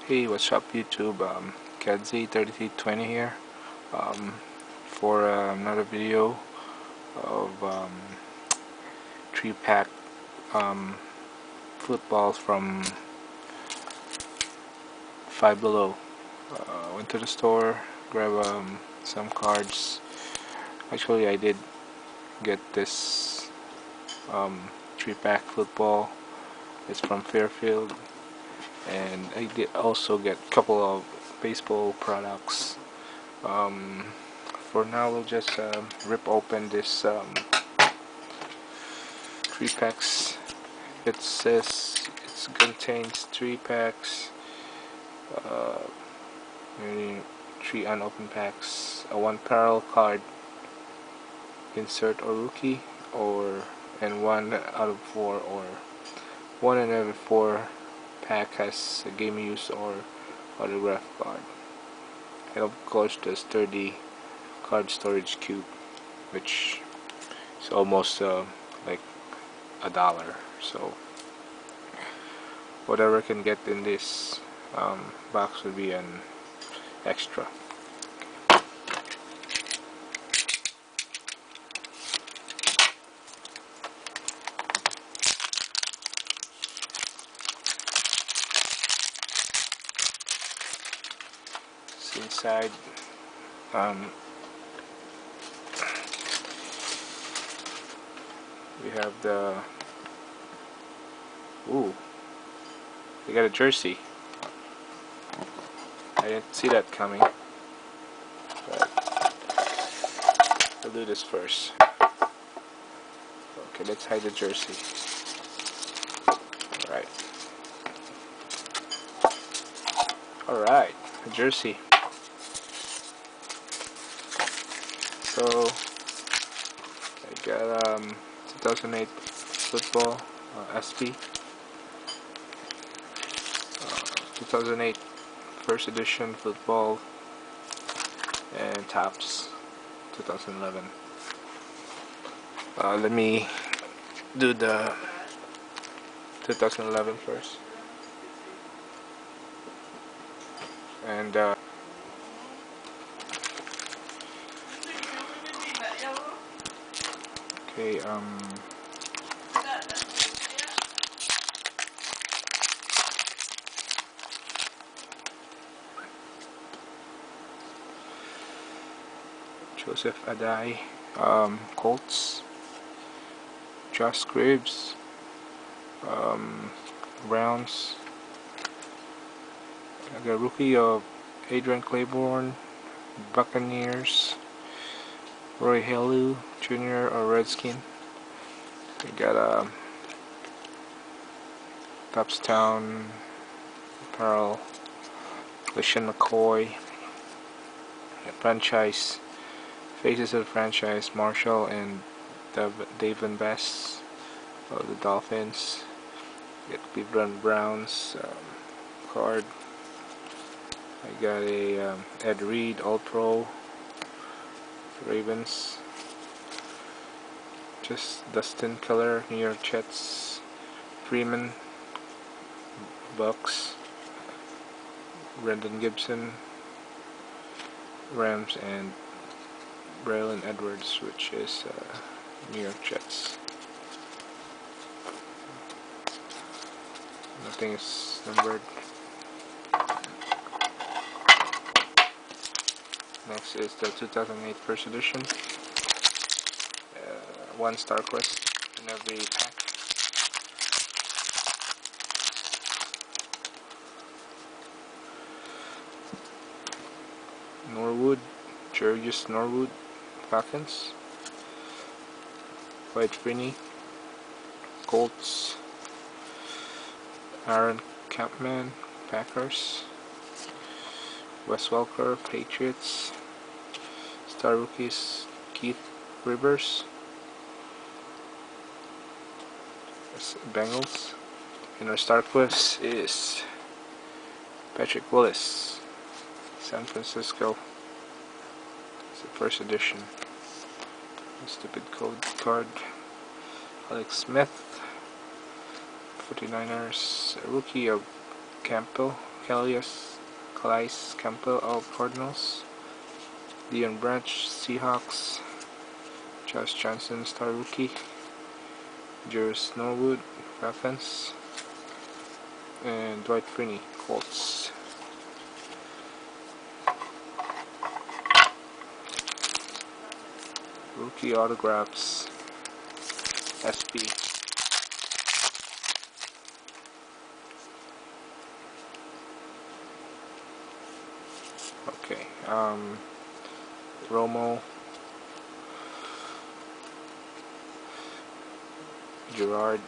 Hey, what's up YouTube? Kedzi3320 here for another video of 3-pack footballs from Five Below. Went to the store, grabbed some cards. Actually, I did get this 3-pack football. It's from Fairfield. And I did also get a couple of baseball products. For now, we'll just rip open this 3-packs. It says it contains 3 packs, maybe 3 unopened packs, a 1 parallel card, insert or rookie, and 1 out of 4, or 1 in every 4 pack has a game use or autograph card, and of course the sturdy card storage cube, which is almost like $1. So whatever can get in this box would be an extra. Inside we have the we got a jersey. I didn't see that coming, but we'll do this first. Okay, let's hide the jersey. Alright, a jersey. So I got 2008 football SP, 2008 first edition football, and Tops 2011. Let me do the 2011 first. And okay, Joseph Adai, Colts, Josh Scribbs, Browns. I got a rookie of Adrian Claiborne, Buccaneers, Roy Helu Jr. or Redskin. We got a Topstown apparel, LeSean McCoy, a franchise, faces of the franchise, Marshall and Davin Best of the Dolphins. We got Cleveland Browns card. I got a Ed Reed All-Pro Ravens, just Dustin Keller New York Jets, Freeman Bucks, Brendan Gibson Rams, and Braylon Edwards, which is New York Jets. Nothing is numbered. Next is the 2008 first edition. 1 Star Quest in every pack. Norwood, Jurgis Norwood, Falcons. White Freeney, Colts. Aaron Campman, Packers. Wes Welker, Patriots. Star Rookies, Keith Rivers, Bengals. And our Star Quest is Patrick Willis, San Francisco. It's the first edition. Stupid code card. Alex Smith, 49ers, a rookie of Campbell, Calais Campbell of Cardinals, Dion Branch Seahawks, Josh Johnson Star Rookie, Jerris Norwood Falcons, and Dwight Freeney Colts. Rookie autographs SP. Okay, Romo, Gerard,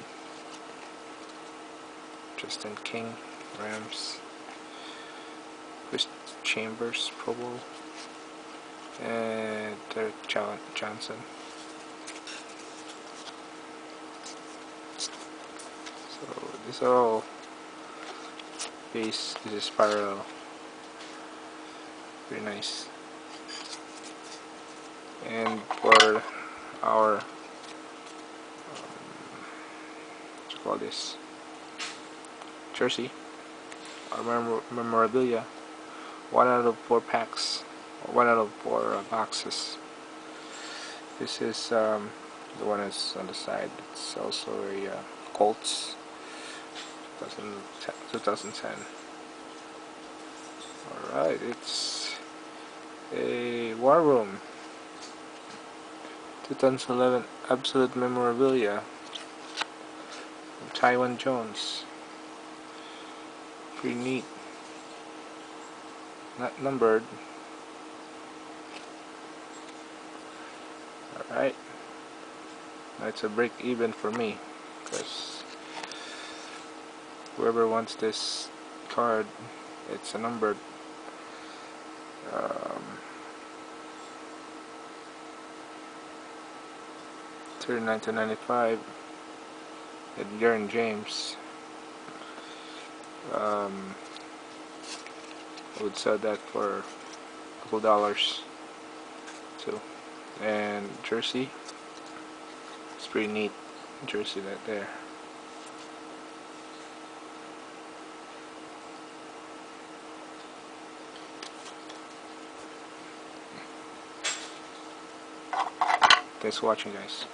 Justin King, Rams, Chris Chambers, Pro Bowl, and Derek Johnson. So these are all base. This is parallel. Very nice. And for our what you call this, jersey, our memorabilia, 1 out of 4 packs, or 1 out of 4 boxes. This is the one that's on the side. It's also a Colts 2010. Alright, it's a War Room 2011 Absolute Memorabilia from Taiwan Jones. Pretty neat. Not numbered. Alright. That's a break even for me, because whoever wants this card, it's a numbered. 1995 at Jaron James. I would sell that for a couple dollars too. And jersey, it's pretty neat jersey right there. Thanks for watching, guys.